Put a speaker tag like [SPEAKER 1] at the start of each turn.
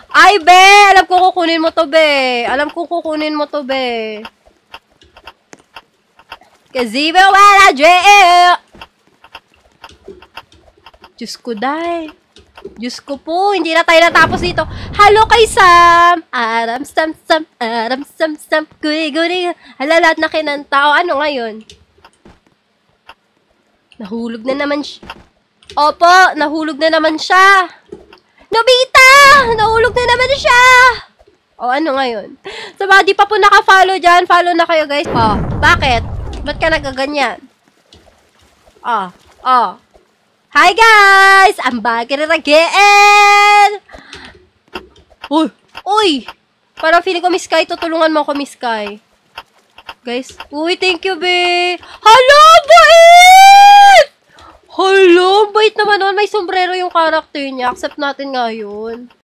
[SPEAKER 1] Ay, be! Alam ko kukunin mo to, be. Alam ko kukunin mo to, be. Kasi ba wala, Diyos ko, day. Diyos ko po, hindi na tayo natapos dito. Hello kay Sam! Aram, sam, sam, aram, sam, sam, guri, guri. Hala, lahat na kinanta. O, ano ngayon? Nahulog na naman siya. Opo, nahulog na naman siya. Nobita! Nahulog na naman siya! O, ano ngayon? Sa mga di pa po naka-follow dyan, follow na kayo, guys. O, bakit? Ba't ka nagaganyan? O. Hi, guys! I'm back in it again! Uy! Parang feeling ko, Miss Sky, tutulungan mo ako, Miss Sky. Guys, uy, thank you, be! Hello, bait! Hello, bait naman naman. May sombrero yung character niya. Accept natin nga yun.